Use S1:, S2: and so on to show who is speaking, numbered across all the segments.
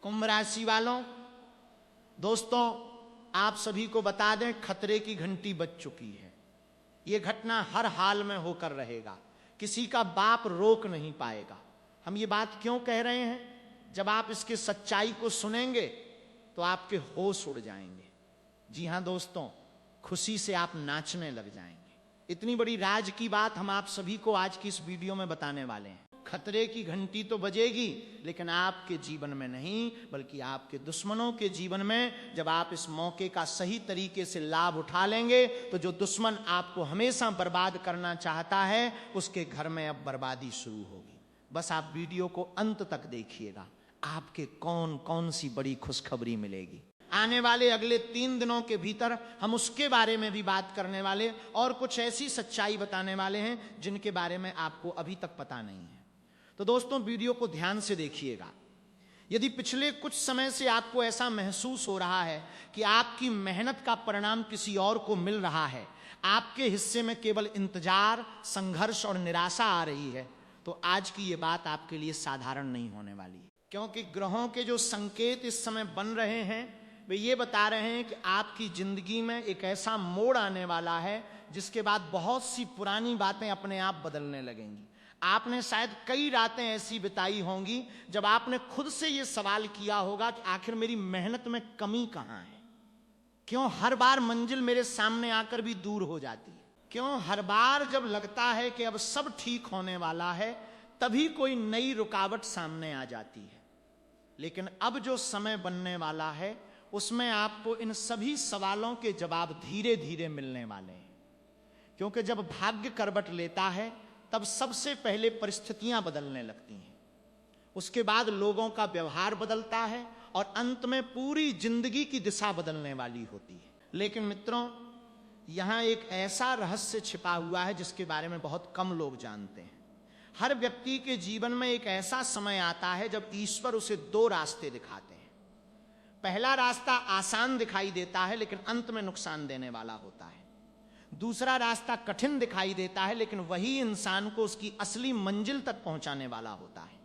S1: कुंभ राशि वालों, दोस्तों आप सभी को बता दें, खतरे की घंटी बज चुकी है। यह घटना हर हाल में होकर रहेगा, किसी का बाप रोक नहीं पाएगा। हम ये बात क्यों कह रहे हैं? जब आप इसकी सच्चाई को सुनेंगे तो आपके होश उड़ जाएंगे। जी हां दोस्तों, खुशी से आप नाचने लग जाएंगे। इतनी बड़ी राज की बात हम आप सभी को आज की इस वीडियो में बताने वाले हैं। खतरे की घंटी तो बजेगी, लेकिन आपके जीवन में नहीं, बल्कि आपके दुश्मनों के जीवन में। जब आप इस मौके का सही तरीके से लाभ उठा लेंगे तो जो दुश्मन आपको हमेशा बर्बाद करना चाहता है, उसके घर में अब बर्बादी शुरू होगी। बस आप वीडियो को अंत तक देखिएगा, आपके कौन कौन सी बड़ी खुशखबरी मिलेगी। आने वाले अगले 3 दिनों के भीतर हम उसके बारे में भी बात करने वाले और कुछ ऐसी सच्चाई बताने वाले हैं जिनके बारे में आपको अभी तक पता नहीं है। तो दोस्तों वीडियो को ध्यान से देखिएगा। यदि पिछले कुछ समय से आपको ऐसा महसूस हो रहा है कि आपकी मेहनत का परिणाम किसी और को मिल रहा है, आपके हिस्से में केवल इंतजार, संघर्ष और निराशा आ रही है, तो आज की ये बात आपके लिए साधारण नहीं होने वाली। क्योंकि ग्रहों के जो संकेत इस समय बन रहे हैं वे ये बता रहे हैं कि आपकी जिंदगी में एक ऐसा मोड़ आने वाला है जिसके बाद बहुत सी पुरानी बातें अपने आप बदलने लगेंगी। आपने शायद कई रातें ऐसी बिताई होंगी जब आपने खुद से ये सवाल किया होगा कि आखिर मेरी मेहनत में कमी कहां है? क्यों हर बार मंजिल मेरे सामने आकर भी दूर हो जाती है? क्यों हर बार जब लगता है कि अब सब ठीक होने वाला है, तभी कोई नई रुकावट सामने आ जाती है? लेकिन अब जो समय बनने वाला है उसमें आपको इन सभी सवालों के जवाब धीरे धीरे मिलने वाले हैं। क्योंकि जब भाग्य करवट लेता है तब सबसे पहले परिस्थितियां बदलने लगती हैं, उसके बाद लोगों का व्यवहार बदलता है और अंत में पूरी जिंदगी की दिशा बदलने वाली होती है। लेकिन मित्रों, यहां एक ऐसा रहस्य छिपा हुआ है जिसके बारे में बहुत कम लोग जानते हैं। हर व्यक्ति के जीवन में एक ऐसा समय आता है जब ईश्वर उसे 2 रास्ते दिखाते हैं। पहला रास्ता आसान दिखाई देता है लेकिन अंत में नुकसान देने वाला होता है। दूसरा रास्ता कठिन दिखाई देता है लेकिन वही इंसान को उसकी असली मंजिल तक पहुंचाने वाला होता है।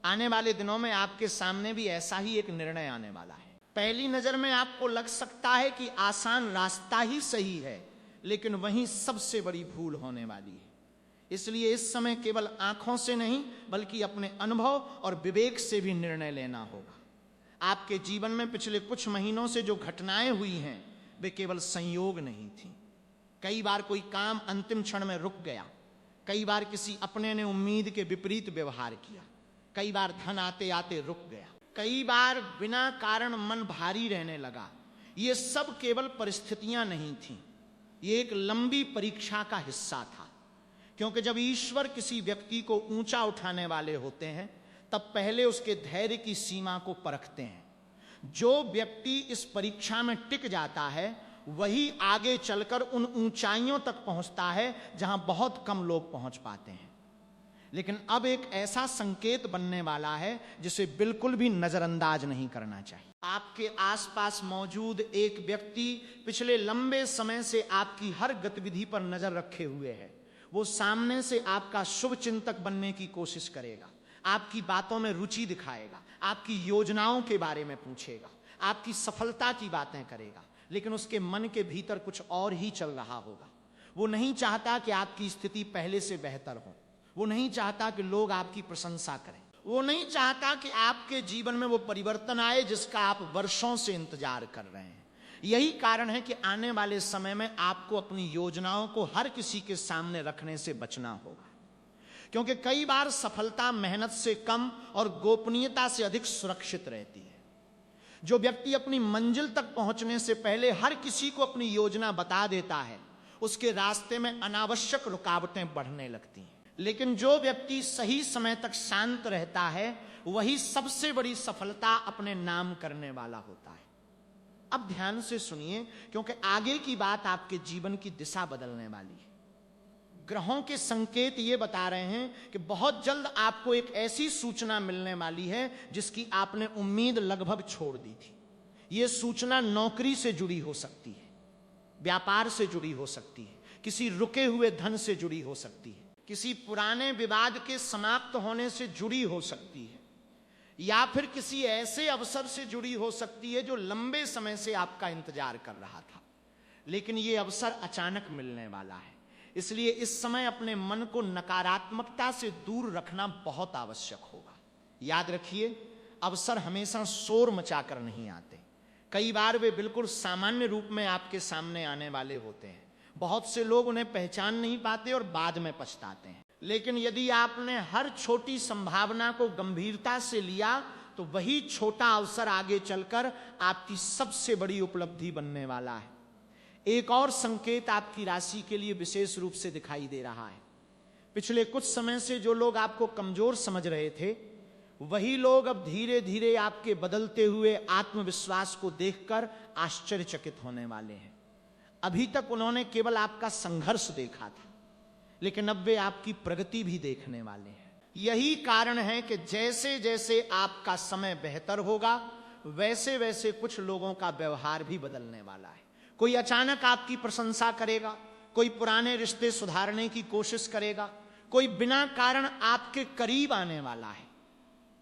S1: आने वाले दिनों में आपके सामने भी ऐसा ही एक निर्णय आने वाला है। पहली नजर में आपको लग सकता है कि आसान रास्ता ही सही है, लेकिन वहीं सबसे बड़ी भूल होने वाली है। इसलिए इस समय केवल आंखों से नहीं, बल्कि अपने अनुभव और विवेक से भी निर्णय लेना होगा। आपके जीवन में पिछले कुछ महीनों से जो घटनाएं हुई हैं वे केवल संयोग नहीं थी। कई बार कोई काम अंतिम क्षण में रुक गया, कई बार किसी अपने ने उम्मीद के विपरीत व्यवहार किया, कई बार धन आते आते रुक गया, कई बार बिना कारण मन भारी रहने लगा। ये सब केवल परिस्थितियां नहीं थीं, ये एक लंबी परीक्षा का हिस्सा था। क्योंकि जब ईश्वर किसी व्यक्ति को ऊंचा उठाने वाले होते हैं तब पहले उसके धैर्य की सीमा को परखते हैं। जो व्यक्ति इस परीक्षा में टिक जाता है वही आगे चलकर उन ऊंचाइयों तक पहुंचता है जहां बहुत कम लोग पहुंच पाते हैं। लेकिन अब एक ऐसा संकेत बनने वाला है जिसे बिल्कुल भी नजरअंदाज नहीं करना चाहिए। आपके आसपास मौजूद एक व्यक्ति पिछले लंबे समय से आपकी हर गतिविधि पर नजर रखे हुए है। वो सामने से आपका शुभ चिंतक बनने की कोशिश करेगा, आपकी बातों में रुचि दिखाएगा, आपकी योजनाओं के बारे में पूछेगा, आपकी सफलता की बातें करेगा, लेकिन उसके मन के भीतर कुछ और ही चल रहा होगा। वो नहीं चाहता कि आपकी स्थिति पहले से बेहतर हो, वो नहीं चाहता कि लोग आपकी प्रशंसा करें, वो नहीं चाहता कि आपके जीवन में वो परिवर्तन आए जिसका आप वर्षों से इंतजार कर रहे हैं। यही कारण है कि आने वाले समय में आपको अपनी योजनाओं को हर किसी के सामने रखने से बचना होगा। क्योंकि कई बार सफलता मेहनत से कम और गोपनीयता से अधिक सुरक्षित रहती है। जो व्यक्ति अपनी मंजिल तक पहुंचने से पहले हर किसी को अपनी योजना बता देता है, उसके रास्ते में अनावश्यक रुकावटें बढ़ने लगती हैं। लेकिन जो व्यक्ति सही समय तक शांत रहता है, वही सबसे बड़ी सफलता अपने नाम करने वाला होता है। अब ध्यान से सुनिए, क्योंकि आगे की बात आपके जीवन की दिशा बदलने वाली है। ग्रहों के संकेत ये बता रहे हैं कि बहुत जल्द आपको एक ऐसी सूचना मिलने वाली है जिसकी आपने उम्मीद लगभग छोड़ दी थी। ये सूचना नौकरी से जुड़ी हो सकती है, व्यापार से जुड़ी हो सकती है, किसी रुके हुए धन से जुड़ी हो सकती है, किसी पुराने विवाद के समाप्त होने से जुड़ी हो सकती है, या फिर किसी ऐसे अवसर से जुड़ी हो सकती है जो लंबे समय से आपका इंतजार कर रहा था, लेकिन यह अवसर अचानक मिलने वाला है। इसलिए इस समय अपने मन को नकारात्मकता से दूर रखना बहुत आवश्यक होगा। याद रखिए, अवसर हमेशा शोर मचाकर नहीं आते। कई बार वे बिल्कुल सामान्य रूप में आपके सामने आने वाले होते हैं। बहुत से लोग उन्हें पहचान नहीं पाते और बाद में पछताते हैं। लेकिन यदि आपने हर छोटी संभावना को गंभीरता से लिया तो वही छोटा अवसर आगे चलकर आपकी सबसे बड़ी उपलब्धि बनने वाला है। एक और संकेत आपकी राशि के लिए विशेष रूप से दिखाई दे रहा है। पिछले कुछ समय से जो लोग आपको कमजोर समझ रहे थे, वही लोग अब धीरे धीरे आपके बदलते हुए आत्मविश्वास को देखकर आश्चर्यचकित होने वाले हैं। अभी तक उन्होंने केवल आपका संघर्ष देखा था, लेकिन अब वे आपकी प्रगति भी देखने वाले हैं। यही कारण है कि जैसे जैसे आपका समय बेहतर होगा, वैसे वैसे कुछ लोगों का व्यवहार भी बदलने वाला है। कोई अचानक आपकी प्रशंसा करेगा, कोई पुराने रिश्ते सुधारने की कोशिश करेगा, कोई बिना कारण आपके करीब आने वाला है।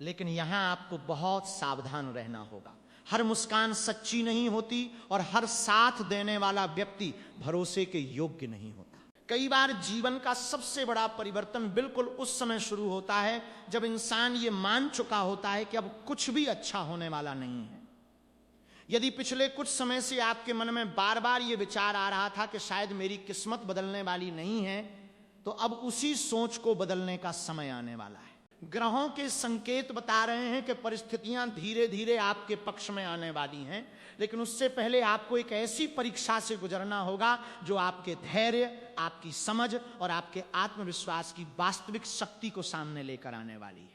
S1: लेकिन यहां आपको बहुत सावधान रहना होगा। हर मुस्कान सच्ची नहीं होती और हर साथ देने वाला व्यक्ति भरोसे के योग्य नहीं होता। कई बार जीवन का सबसे बड़ा परिवर्तन बिल्कुल उस समय शुरू होता है जब इंसान ये मान चुका होता है कि अब कुछ भी अच्छा होने वाला नहीं है। यदि पिछले कुछ समय से आपके मन में बार बार ये विचार आ रहा था कि शायद मेरी किस्मत बदलने वाली नहीं है, तो अब उसी सोच को बदलने का समय आने वाला है। ग्रहों के संकेत बता रहे हैं कि परिस्थितियां धीरे धीरे आपके पक्ष में आने वाली हैं, लेकिन उससे पहले आपको एक ऐसी परीक्षा से गुजरना होगा जो आपके धैर्य, आपकी समझ और आपके आत्मविश्वास की वास्तविक शक्ति को सामने लेकर आने वाली है।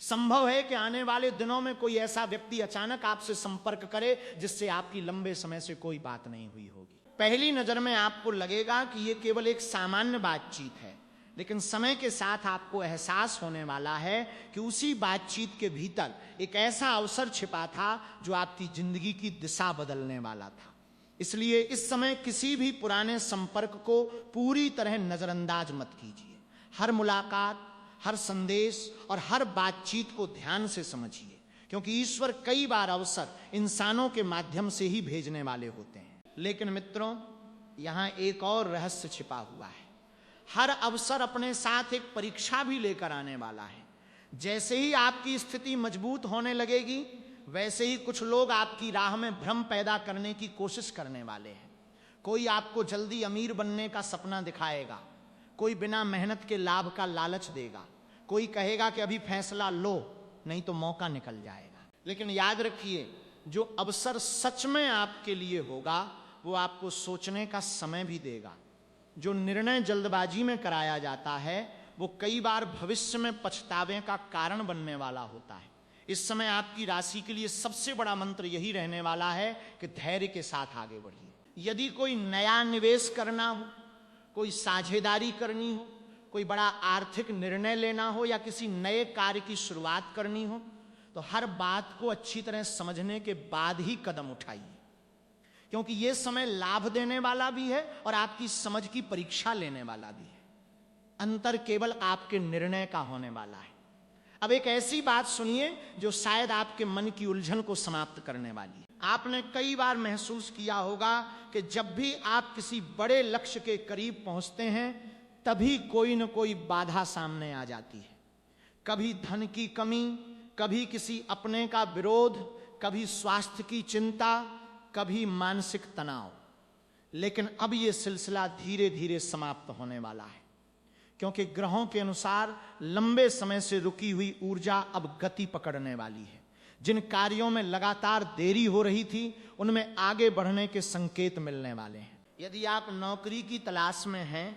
S1: संभव है कि आने वाले दिनों में कोई ऐसा व्यक्ति अचानक आपसे संपर्क करे जिससे आपकी लंबे समय से कोई बात नहीं हुई होगी। पहली नजर में आपको लगेगा कि यह केवल एक सामान्य बातचीत है, लेकिन समय के साथ आपको एहसास होने वाला है कि उसी बातचीत के भीतर एक ऐसा अवसर छिपा था जो आपकी जिंदगी की दिशा बदलने वाला था। इसलिए इस समय किसी भी पुराने संपर्क को पूरी तरह नजरअंदाज मत कीजिए। हर मुलाकात, हर संदेश और हर बातचीत को ध्यान से समझिए, क्योंकि ईश्वर कई बार अवसर इंसानों के माध्यम से ही भेजने वाले होते हैं। लेकिन मित्रों, यहां एक और रहस्य छिपा हुआ है। हर अवसर अपने साथ एक परीक्षा भी लेकर आने वाला है। जैसे ही आपकी स्थिति मजबूत होने लगेगी, वैसे ही कुछ लोग आपकी राह में भ्रम पैदा करने की कोशिश करने वाले हैं। कोई आपको जल्दी अमीर बनने का सपना दिखाएगा, कोई बिना मेहनत के लाभ का लालच देगा, कोई कहेगा कि अभी फैसला लो नहीं तो मौका निकल जाएगा। लेकिन याद रखिए, जो अवसर सच में आपके लिए होगा वो आपको सोचने का समय भी देगा। जो निर्णय जल्दबाजी में कराया जाता है वो कई बार भविष्य में पछतावे का कारण बनने वाला होता है। इस समय आपकी राशि के लिए सबसे बड़ा मंत्र यही रहने वाला है कि धैर्य के साथ आगे बढ़िए। यदि कोई नया निवेश करना हो, कोई साझेदारी करनी हो, कोई बड़ा आर्थिक निर्णय लेना हो या किसी नए कार्य की शुरुआत करनी हो, तो हर बात को अच्छी तरह समझने के बाद ही कदम उठाइए, क्योंकि यह समय लाभ देने वाला भी है और आपकी समझ की परीक्षा लेने वाला भी है। अंतर केवल आपके निर्णय का होने वाला है। अब एक ऐसी बात सुनिए जो शायद आपके मन की उलझन को समाप्त करने वाली है। आपने कई बार महसूस किया होगा कि जब भी आप किसी बड़े लक्ष्य के करीब पहुंचते हैं, तभी कोई न कोई बाधा सामने आ जाती है। कभी धन की कमी, कभी किसी अपने का विरोध, कभी स्वास्थ्य की चिंता, कभी मानसिक तनाव। लेकिन अब यह सिलसिला धीरे धीरे समाप्त होने वाला है, क्योंकि ग्रहों के अनुसार लंबे समय से रुकी हुई ऊर्जा अब गति पकड़ने वाली है। जिन कार्यों में लगातार देरी हो रही थी, उनमें आगे बढ़ने के संकेत मिलने वाले हैं। यदि आप नौकरी की तलाश में हैं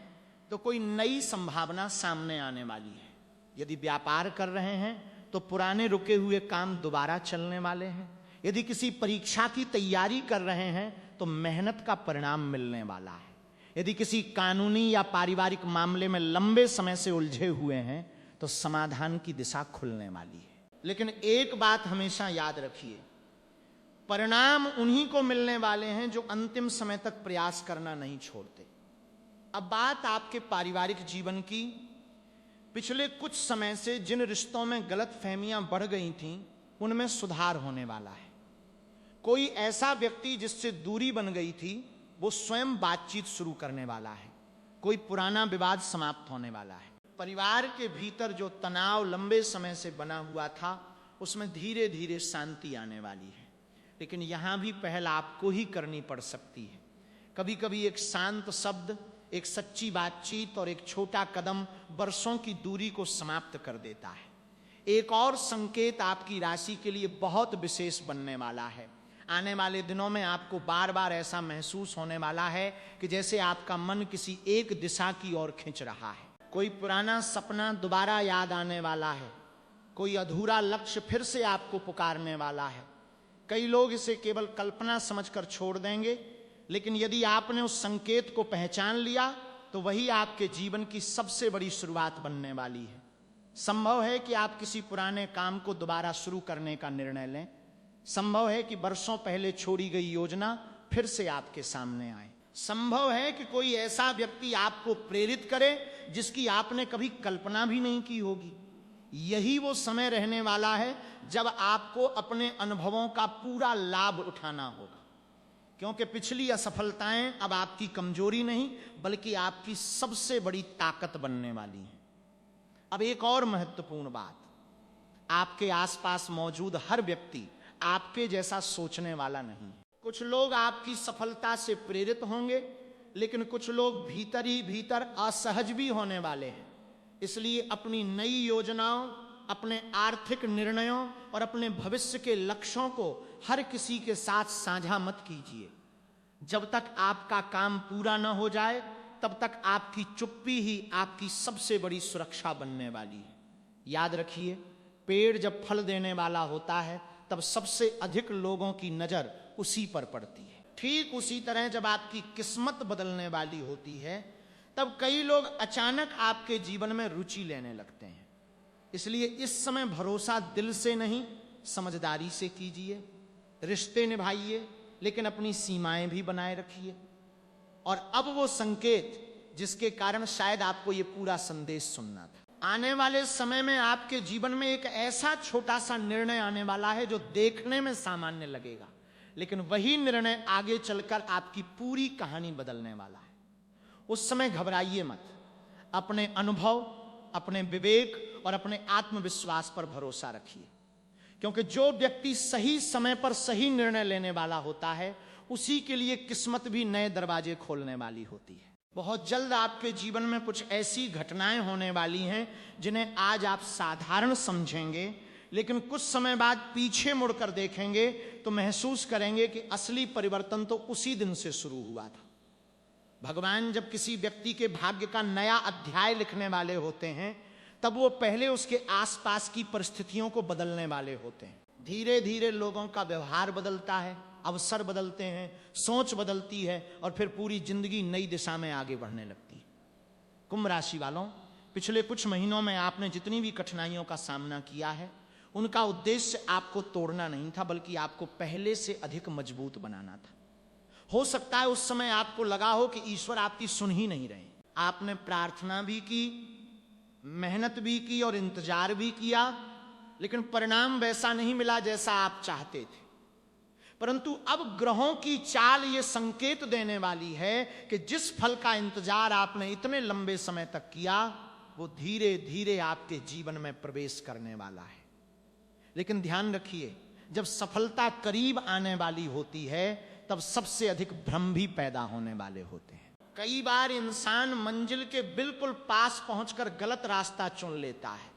S1: तो कोई नई संभावना सामने आने वाली है। यदि व्यापार कर रहे हैं तो पुराने रुके हुए काम दोबारा चलने वाले हैं। यदि किसी परीक्षा की तैयारी कर रहे हैं तो मेहनत का परिणाम मिलने वाला है। यदि किसी कानूनी या पारिवारिक मामले में लंबे समय से उलझे हुए हैं तो समाधान की दिशा खुलने वाली है। लेकिन एक बात हमेशा याद रखिए, परिणाम उन्हीं को मिलने वाले हैं जो अंतिम समय तक प्रयास करना नहीं छोड़ते। अब बात आपके पारिवारिक जीवन की, पिछले कुछ समय से जिन रिश्तों में गलतफहमियां बढ़ गई थीं, उनमें सुधार होने वाला है। कोई ऐसा व्यक्ति जिससे दूरी बन गई थी, वो स्वयं बातचीत शुरू करने वाला है। कोई पुराना विवाद समाप्त होने वाला है। परिवार के भीतर जो तनाव लंबे समय से बना हुआ था, उसमें धीरे धीरे शांति आने वाली है। लेकिन यहां भी पहल आपको ही करनी पड़ सकती है। कभी कभी एक शांत शब्द, एक सच्ची बातचीत और एक छोटा कदम वर्षों की दूरी को समाप्त कर देता है। एक और संकेत आपकी राशि के लिए बहुत विशेष बनने वाला है। आने वाले दिनों में आपको बार बार ऐसा महसूस होने वाला है कि जैसे आपका मन किसी एक दिशा की ओर खिंच रहा है। कोई पुराना सपना दोबारा याद आने वाला है। कोई अधूरा लक्ष्य फिर से आपको पुकारने वाला है। कई लोग इसे केवल कल्पना समझकर छोड़ देंगे, लेकिन यदि आपने उस संकेत को पहचान लिया तो वही आपके जीवन की सबसे बड़ी शुरुआत बनने वाली है। संभव है कि आप किसी पुराने काम को दोबारा शुरू करने का निर्णय लें। संभव है कि वर्षों पहले छोड़ी गई योजना फिर से आपके सामने आए। संभव है कि कोई ऐसा व्यक्ति आपको प्रेरित करे जिसकी आपने कभी कल्पना भी नहीं की होगी। यही वो समय रहने वाला है जब आपको अपने अनुभवों का पूरा लाभ उठाना होगा, क्योंकि पिछली असफलताएं अब आपकी कमजोरी नहीं बल्कि आपकी सबसे बड़ी ताकत बनने वाली हैं। अब एक और महत्वपूर्ण बात, आपके आसपास मौजूद हर व्यक्ति आपके जैसा सोचने वाला नहीं है। कुछ लोग आपकी सफलता से प्रेरित होंगे, लेकिन कुछ लोग भीतर ही भीतर असहज भी होने वाले हैं। इसलिए अपनी नई योजनाओं, अपने आर्थिक निर्णयों और अपने भविष्य के लक्ष्यों को हर किसी के साथ साझा मत कीजिए। जब तक आपका काम पूरा न हो जाए, तब तक आपकी चुप्पी ही आपकी सबसे बड़ी सुरक्षा बनने वाली है। याद रखिए, पेड़ जब फल देने वाला होता है तब सबसे अधिक लोगों की नजर उसी पर पड़ती है। ठीक उसी तरह जब आपकी किस्मत बदलने वाली होती है, तब कई लोग अचानक आपके जीवन में रुचि लेने लगते हैं। इसलिए इस समय भरोसा दिल से नहीं, समझदारी से कीजिए। रिश्ते निभाइए, लेकिन अपनी सीमाएं भी बनाए रखिए। और अब वो संकेत जिसके कारण शायद आपको ये पूरा संदेश सुनना था। आने वाले समय में आपके जीवन में एक ऐसा छोटा सा निर्णय आने वाला है जो देखने में सामान्य लगेगा, लेकिन वही निर्णय आगे चलकर आपकी पूरी कहानी बदलने वाला है। उस समय घबराइए मत। अपने अनुभव, अपने विवेक और अपने आत्मविश्वास पर भरोसा रखिए, क्योंकि जो व्यक्ति सही समय पर सही निर्णय लेने वाला होता है, उसी के लिए किस्मत भी नए दरवाजे खोलने वाली होती है। बहुत जल्द आपके जीवन में कुछ ऐसी घटनाएं होने वाली हैं जिन्हें आज आप साधारण समझेंगे, लेकिन कुछ समय बाद पीछे मुड़कर देखेंगे तो महसूस करेंगे कि असली परिवर्तन तो उसी दिन से शुरू हुआ था। भगवान जब किसी व्यक्ति के भाग्य का नया अध्याय लिखने वाले होते हैं, तब वो पहले उसके आसपास की परिस्थितियों को बदलने वाले होते हैं। धीरे धीरे लोगों का व्यवहार बदलता है, अवसर बदलते हैं, सोच बदलती है और फिर पूरी जिंदगी नई दिशा में आगे बढ़ने लगती है। कुंभ राशि वालों, पिछले कुछ महीनों में आपने जितनी भी कठिनाइयों का सामना किया है, उनका उद्देश्य आपको तोड़ना नहीं था, बल्कि आपको पहले से अधिक मजबूत बनाना था। हो सकता है उस समय आपको लगा हो कि ईश्वर आपकी सुन ही नहीं रहे। आपने प्रार्थना भी की, मेहनत भी की और इंतजार भी किया, लेकिन परिणाम वैसा नहीं मिला जैसा आप चाहते थे। परंतु अब ग्रहों की चाल ये संकेत देने वाली है कि जिस फल का इंतजार आपने इतने लंबे समय तक किया, वो धीरे धीरे आपके जीवन में प्रवेश करने वाला है। लेकिन ध्यान रखिए, जब सफलता करीब आने वाली होती है, तब सबसे अधिक भ्रम भी पैदा होने वाले होते हैं। कई बार इंसान मंजिल के बिल्कुल पास पहुंचकर गलत रास्ता चुन लेता है।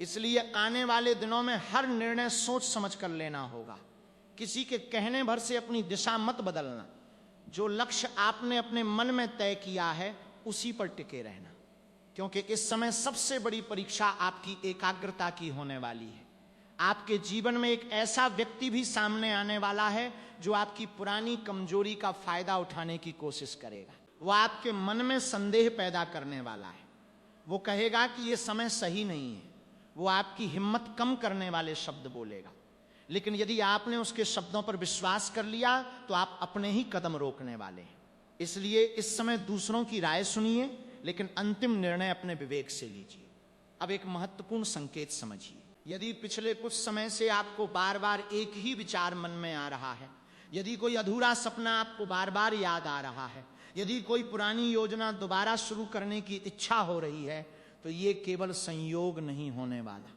S1: इसलिए आने वाले दिनों में हर निर्णय सोच समझ कर लेना होगा। किसी के कहने भर से अपनी दिशा मत बदलना। जो लक्ष्य आपने अपने मन में तय किया है, उसी पर टिके रहना, क्योंकि इस समय सबसे बड़ी परीक्षा आपकी एकाग्रता की होने वाली है। आपके जीवन में एक ऐसा व्यक्ति भी सामने आने वाला है जो आपकी पुरानी कमजोरी का फायदा उठाने की कोशिश करेगा। वो आपके मन में संदेह पैदा करने वाला है। वो कहेगा कि ये समय सही नहीं है। वो आपकी हिम्मत कम करने वाले शब्द बोलेगा, लेकिन यदि आपने उसके शब्दों पर विश्वास कर लिया तो आप अपने ही कदम रोकने वाले हैं। इसलिए इस समय दूसरों की राय सुनिए, लेकिन अंतिम निर्णय अपने विवेक से लीजिए। अब एक महत्वपूर्ण संकेत समझिए। यदि पिछले कुछ समय से आपको बार बार एक ही विचार मन में आ रहा है, यदि कोई अधूरा सपना आपको बार बार याद आ रहा है, यदि कोई पुरानी योजना दोबारा शुरू करने की इच्छा हो रही है, तो ये केवल संयोग नहीं होने वाला।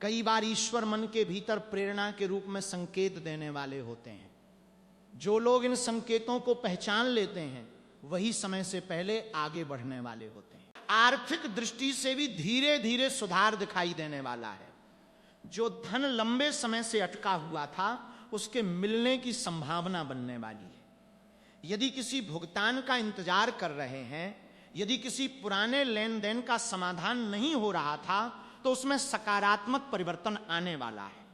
S1: कई बार ईश्वर मन के भीतर प्रेरणा के रूप में संकेत देने वाले होते हैं। जो लोग इन संकेतों को पहचान लेते हैं वही समय से पहले आगे बढ़ने वाले होते हैं। आर्थिक दृष्टि से भी धीरे धीरे सुधार दिखाई देने वाला है। जो धन लंबे समय से अटका हुआ था उसके मिलने की संभावना बनने वाली है। यदि किसी भुगतान का इंतजार कर रहे हैं, यदि किसी पुराने लेन देन का समाधान नहीं हो रहा था, तो उसमें सकारात्मक परिवर्तन आने वाला है।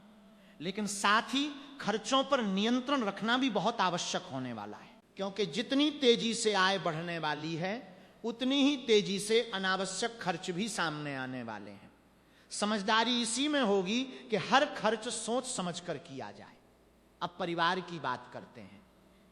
S1: लेकिन साथ ही खर्चों पर नियंत्रण रखना भी बहुत आवश्यक होने वाला है, क्योंकि जितनी तेजी से आय बढ़ने वाली है उतनी ही तेजी से अनावश्यक खर्च भी सामने आने वाले हैं। समझदारी इसी में होगी कि हर खर्च सोच समझकर किया जाए। अब परिवार की बात करते हैं।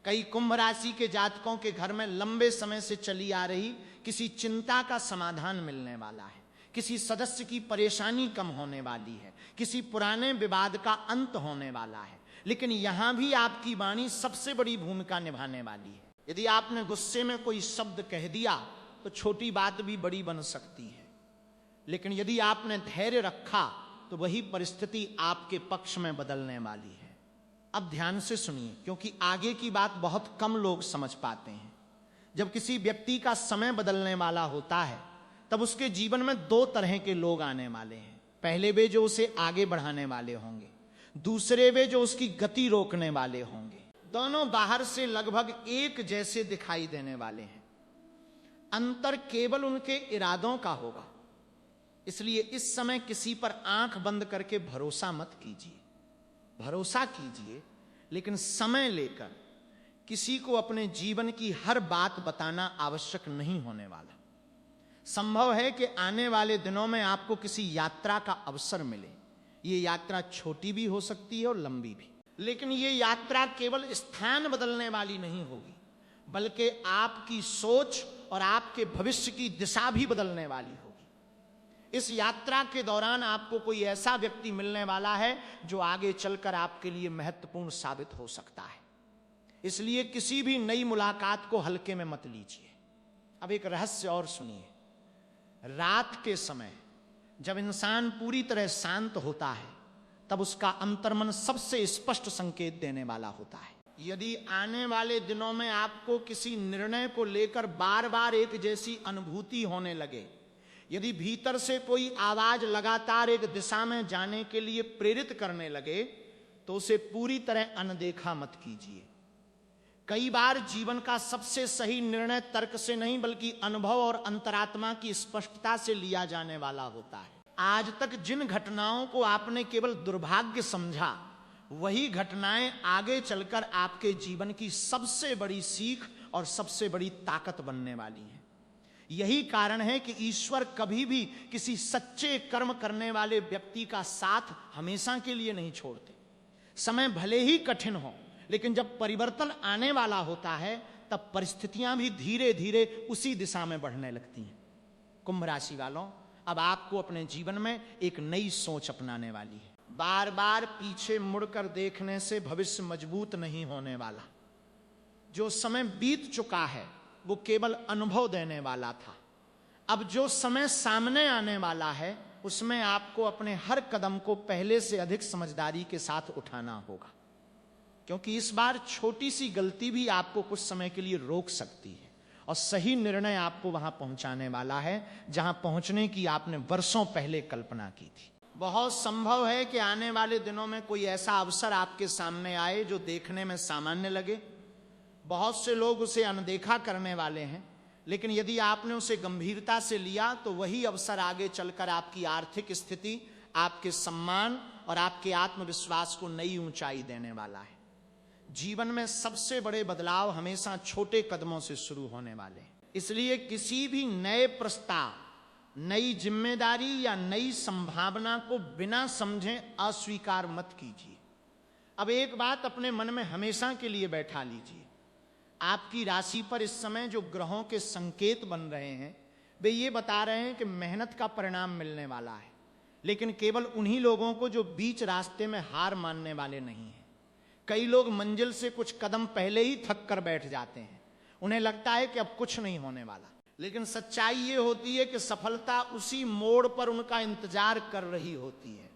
S1: कई कुंभ राशि के जातकों के घर में लंबे समय से चली आ रही किसी चिंता का समाधान मिलने वाला है। किसी सदस्य की परेशानी कम होने वाली है, किसी पुराने विवाद का अंत होने वाला है। लेकिन यहां भी आपकी वाणी सबसे बड़ी भूमिका निभाने वाली है। यदि आपने गुस्से में कोई शब्द कह दिया तो छोटी बात भी बड़ी बन सकती है, लेकिन यदि आपने धैर्य रखा तो वही परिस्थिति आपके पक्ष में बदलने वाली है। अब ध्यान से सुनिए, क्योंकि आगे की बात बहुत कम लोग समझ पाते हैं। जब किसी व्यक्ति का समय बदलने वाला होता है तब उसके जीवन में दो तरह के लोग आने वाले हैं। पहले वे जो उसे आगे बढ़ाने वाले होंगे, दूसरे वे जो उसकी गति रोकने वाले होंगे। दोनों बाहर से लगभग एक जैसे दिखाई देने वाले हैं, अंतर केवल उनके इरादों का होगा। इसलिए इस समय किसी पर आंख बंद करके भरोसा मत कीजिए। भरोसा कीजिए, लेकिन समय लेकर। किसी को अपने जीवन की हर बात बताना आवश्यक नहीं होने वाला। संभव है कि आने वाले दिनों में आपको किसी यात्रा का अवसर मिले। ये यात्रा छोटी भी हो सकती है और लंबी भी, लेकिन ये यात्रा केवल स्थान बदलने वाली नहीं होगी, बल्कि आपकी सोच और आपके भविष्य की दिशा भी बदलने वाली होगी। इस यात्रा के दौरान आपको कोई ऐसा व्यक्ति मिलने वाला है जो आगे चलकर आपके लिए महत्वपूर्ण साबित हो सकता है। इसलिए किसी भी नई मुलाकात को हल्के में मत लीजिए। अब एक रहस्य और सुनिए। रात के समय जब इंसान पूरी तरह शांत होता है तब उसका अंतर्मन सबसे स्पष्ट संकेत देने वाला होता है। यदि आने वाले दिनों में आपको किसी निर्णय को लेकर बार बार एक जैसी अनुभूति होने लगे, यदि भीतर से कोई आवाज लगातार एक दिशा में जाने के लिए प्रेरित करने लगे, तो उसे पूरी तरह अनदेखा मत कीजिए। कई बार जीवन का सबसे सही निर्णय तर्क से नहीं बल्कि अनुभव और अंतरात्मा की स्पष्टता से लिया जाने वाला होता है। आज तक जिन घटनाओं को आपने केवल दुर्भाग्य समझा, वही घटनाएं आगे चलकर आपके जीवन की सबसे बड़ी सीख और सबसे बड़ी ताकत बनने वाली हैं। यही कारण है कि ईश्वर कभी भी किसी सच्चे कर्म करने वाले व्यक्ति का साथ हमेशा के लिए नहीं छोड़ते। समय भले ही कठिन हो, लेकिन जब परिवर्तन आने वाला होता है तब परिस्थितियां भी धीरे धीरे उसी दिशा में बढ़ने लगती हैं। कुंभ राशि वालों, अब आपको अपने जीवन में एक नई सोच अपनाने वाली है। बार बार पीछे मुड़कर देखने से भविष्य मजबूत नहीं होने वाला। जो समय बीत चुका है वो केवल अनुभव देने वाला था। अब जो समय सामने आने वाला है उसमें आपको अपने हर कदम को पहले से अधिक समझदारी के साथ उठाना होगा, क्योंकि इस बार छोटी सी गलती भी आपको कुछ समय के लिए रोक सकती है और सही निर्णय आपको वहां पहुंचाने वाला है जहां पहुंचने की आपने वर्षों पहले कल्पना की थी। बहुत संभव है कि आने वाले दिनों में कोई ऐसा अवसर आपके सामने आए जो देखने में सामान्य लगे। बहुत से लोग उसे अनदेखा करने वाले हैं, लेकिन यदि आपने उसे गंभीरता से लिया तो वही अवसर आगे चलकर आपकी आर्थिक स्थिति, आपके सम्मान और आपके आत्मविश्वास को नई ऊंचाई देने वाला है। जीवन में सबसे बड़े बदलाव हमेशा छोटे कदमों से शुरू होने वाले हैं। इसलिए किसी भी नए प्रस्ताव, नई जिम्मेदारी या नई संभावना को बिना समझे अस्वीकार मत कीजिए। अब एक बात अपने मन में हमेशा के लिए बैठा लीजिए। आपकी राशि पर इस समय जो ग्रहों के संकेत बन रहे हैं वे ये बता रहे हैं कि मेहनत का परिणाम मिलने वाला है, लेकिन केवल उन्हीं लोगों को जो बीच रास्ते में हार मानने वाले नहीं हैं। कई लोग मंजिल से कुछ कदम पहले ही थक कर बैठ जाते हैं, उन्हें लगता है कि अब कुछ नहीं होने वाला, लेकिन सच्चाई ये होती है कि सफलता उसी मोड़ पर उनका इंतजार कर रही होती है।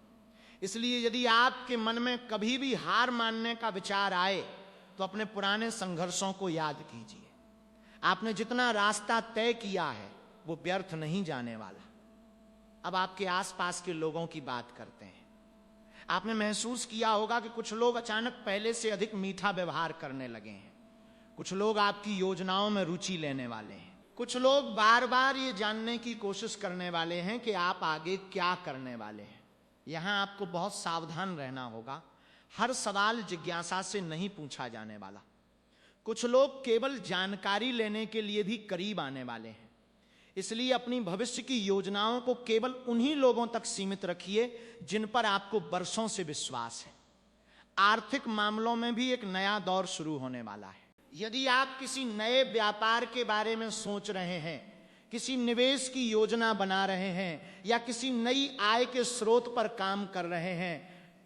S1: इसलिए यदि आपके मन में कभी भी हार मानने का विचार आए तो अपने पुराने संघर्षों को याद कीजिए। आपने जितना रास्ता तय किया है वो व्यर्थ नहीं जाने वाला। अब आपके आसपास के लोगों की बात करते हैं। आपने महसूस किया होगा कि कुछ लोग अचानक पहले से अधिक मीठा व्यवहार करने लगे हैं। कुछ लोग आपकी योजनाओं में रुचि लेने वाले हैं। कुछ लोग बार बार ये जानने की कोशिश करने वाले हैं कि आप आगे क्या करने वाले हैं। यहां आपको बहुत सावधान रहना होगा। हर सवाल जिज्ञासा से नहीं पूछा जाने वाला। कुछ लोग केवल जानकारी लेने के लिए भी करीब आने वाले हैं। इसलिए अपनी भविष्य की योजनाओं को केवल उन्हीं लोगों तक सीमित रखिए जिन पर आपको बरसों से विश्वास है। आर्थिक मामलों में भी एक नया दौर शुरू होने वाला है। यदि आप किसी नए व्यापार के बारे में सोच रहे हैं, किसी निवेश की योजना बना रहे हैं या किसी नई आय के स्रोत पर काम कर रहे हैं,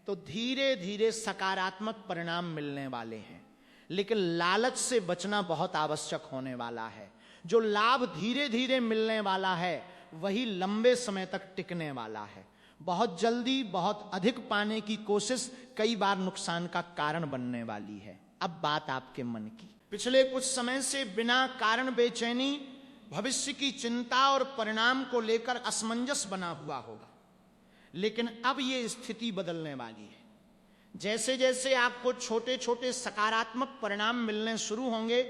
S1: तो धीरे धीरे सकारात्मक परिणाम मिलने वाले हैं। लेकिन लालच से बचना बहुत आवश्यक होने वाला है। जो लाभ धीरे धीरे मिलने वाला है वही लंबे समय तक टिकने वाला है। बहुत जल्दी बहुत अधिक पाने की कोशिश कई बार नुकसान का कारण बनने वाली है। अब बात आपके मन की। पिछले कुछ समय से बिना कारण बेचैनी, भविष्य की चिंता और परिणाम को लेकर असमंजस बना हुआ होगा, लेकिन अब यह स्थिति बदलने वाली है। जैसे जैसे आपको छोटे छोटे सकारात्मक परिणाम मिलने शुरू होंगे,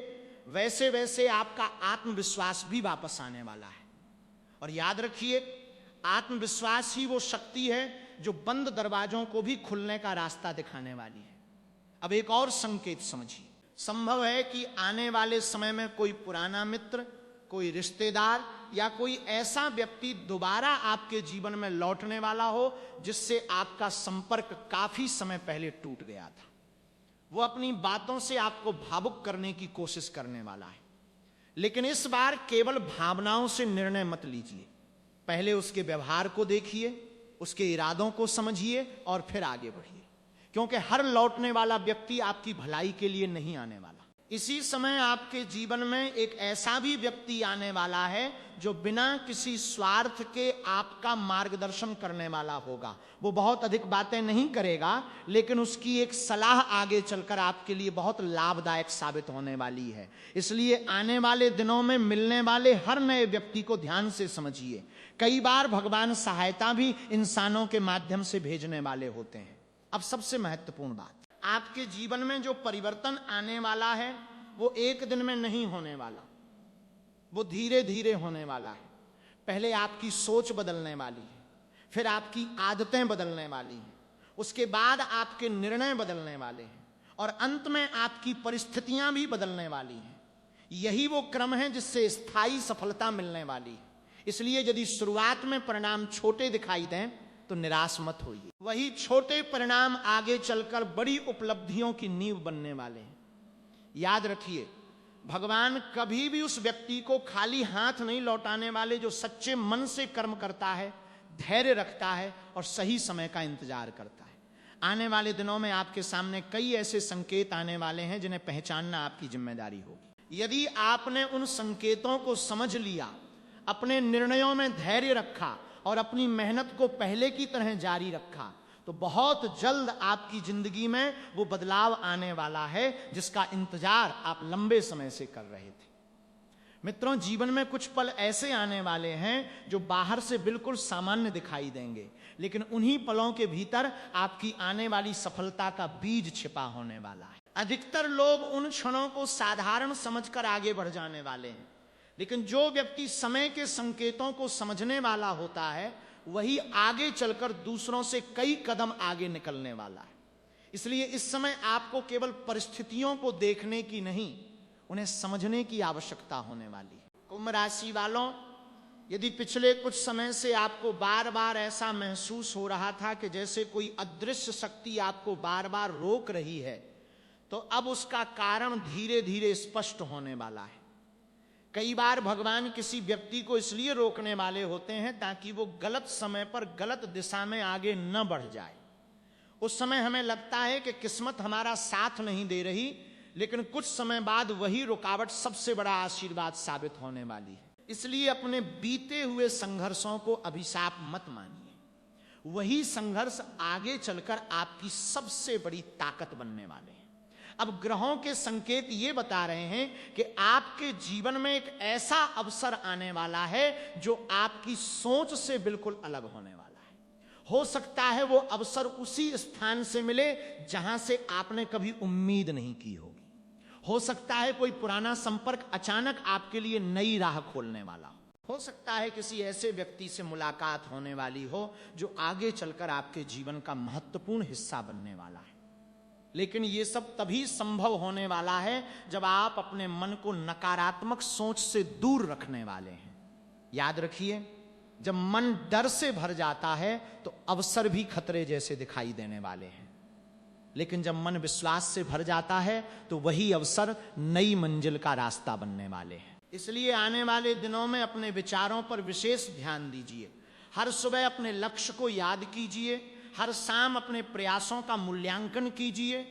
S1: वैसे वैसे आपका आत्मविश्वास भी वापस आने वाला है। और याद रखिए, आत्मविश्वास ही वो शक्ति है जो बंद दरवाजों को भी खुलने का रास्ता दिखाने वाली है। अब एक और संकेत समझिए। संभव है कि आने वाले समय में कोई पुराना मित्र, कोई रिश्तेदार या कोई ऐसा व्यक्ति दोबारा आपके जीवन में लौटने वाला हो जिससे आपका संपर्क काफी समय पहले टूट गया था। वो अपनी बातों से आपको भावुक करने की कोशिश करने वाला है, लेकिन इस बार केवल भावनाओं से निर्णय मत लीजिए। पहले उसके व्यवहार को देखिए, उसके इरादों को समझिए और फिर आगे बढ़िए, क्योंकि हर लौटने वाला व्यक्ति आपकी भलाई के लिए नहीं आने वाला। इसी समय आपके जीवन में एक ऐसा भी व्यक्ति आने वाला है जो बिना किसी स्वार्थ के आपका मार्गदर्शन करने वाला होगा। वो बहुत अधिक बातें नहीं करेगा, लेकिन उसकी एक सलाह आगे चलकर आपके लिए बहुत लाभदायक साबित होने वाली है। इसलिए आने वाले दिनों में मिलने वाले हर नए व्यक्ति को ध्यान से समझिए। कई बार भगवान सहायता भी इंसानों के माध्यम से भेजने वाले होते हैं। अब सबसे महत्वपूर्ण बात, आपके जीवन में जो परिवर्तन आने वाला है वो एक दिन में नहीं होने वाला, वो धीरे धीरे होने वाला है। पहले आपकी सोच बदलने वाली है, फिर आपकी आदतें बदलने वाली हैं, उसके बाद आपके निर्णय बदलने वाले हैं और अंत में आपकी परिस्थितियां भी बदलने वाली हैं। यही वो क्रम है जिससे स्थायी सफलता मिलने वाली है। इसलिए यदि शुरुआत में परिणाम छोटे दिखाई दें तो निराश मत होइए। वही छोटे परिणाम आगे चलकर बड़ी उपलब्धियों की नींव बनने वाले हैं। याद रखिए, भगवान कभी भी उस व्यक्ति को खाली हाथ नहीं लौटाने वाले जो सच्चे मन से कर्म करता है, धैर्य रखता है और सही समय का इंतजार करता है। आने वाले दिनों में आपके सामने कई ऐसे संकेत आने वाले हैं जिन्हें पहचानना आपकी जिम्मेदारी होगी। यदि आपने उन संकेतों को समझ लिया, अपने निर्णयों में धैर्य रखा और अपनी मेहनत को पहले की तरह जारी रखा, तो बहुत जल्द आपकी जिंदगी में वो बदलाव आने वाला है जिसका इंतजार आप लंबे समय से कर रहे थे। मित्रों, जीवन में कुछ पल ऐसे आने वाले हैं जो बाहर से बिल्कुल सामान्य दिखाई देंगे, लेकिन उन्हीं पलों के भीतर आपकी आने वाली सफलता का बीज छिपा होने वाला है। अधिकतर लोग उन क्षणों को साधारण समझकर आगे बढ़ जाने वाले हैं, लेकिन जो व्यक्ति समय के संकेतों को समझने वाला होता है वही आगे चलकर दूसरों से कई कदम आगे निकलने वाला है। इसलिए इस समय आपको केवल परिस्थितियों को देखने की नहीं, उन्हें समझने की आवश्यकता होने वाली है। कुंभ राशि वालों, यदि पिछले कुछ समय से आपको बार बार ऐसा महसूस हो रहा था कि जैसे कोई अदृश्य शक्ति आपको बार बार रोक रही है, तो अब उसका कारण धीरे धीरे स्पष्ट होने वाला है। कई बार भगवान किसी व्यक्ति को इसलिए रोकने वाले होते हैं ताकि वो गलत समय पर गलत दिशा में आगे न बढ़ जाए। उस समय हमें लगता है कि किस्मत हमारा साथ नहीं दे रही, लेकिन कुछ समय बाद वही रुकावट सबसे बड़ा आशीर्वाद साबित होने वाली है। इसलिए अपने बीते हुए संघर्षों को अभिशाप मत मानिए। वही संघर्ष आगे चलकर आपकी सबसे बड़ी ताकत बनने वाले हैं। अब ग्रहों के संकेत ये बता रहे हैं कि आपके जीवन में एक ऐसा अवसर आने वाला है जो आपकी सोच से बिल्कुल अलग होने वाला है। हो सकता है वो अवसर उसी स्थान से मिले जहां से आपने कभी उम्मीद नहीं की होगी। हो सकता है कोई पुराना संपर्क अचानक आपके लिए नई राह खोलने वाला हो सकता है किसी ऐसे व्यक्ति से मुलाकात होने वाली हो जो आगे चलकर आपके जीवन का महत्वपूर्ण हिस्सा बनने वाला है। लेकिन ये सब तभी संभव होने वाला है जब आप अपने मन को नकारात्मक सोच से दूर रखने वाले हैं। याद रखिए, जब मन डर से भर जाता है तो अवसर भी खतरे जैसे दिखाई देने वाले हैं, लेकिन जब मन विश्वास से भर जाता है तो वही अवसर नई मंजिल का रास्ता बनने वाले हैं। इसलिए आने वाले दिनों में अपने विचारों पर विशेष ध्यान दीजिए। हर सुबह अपने लक्ष्य को याद कीजिए, हर शाम अपने प्रयासों का मूल्यांकन कीजिए,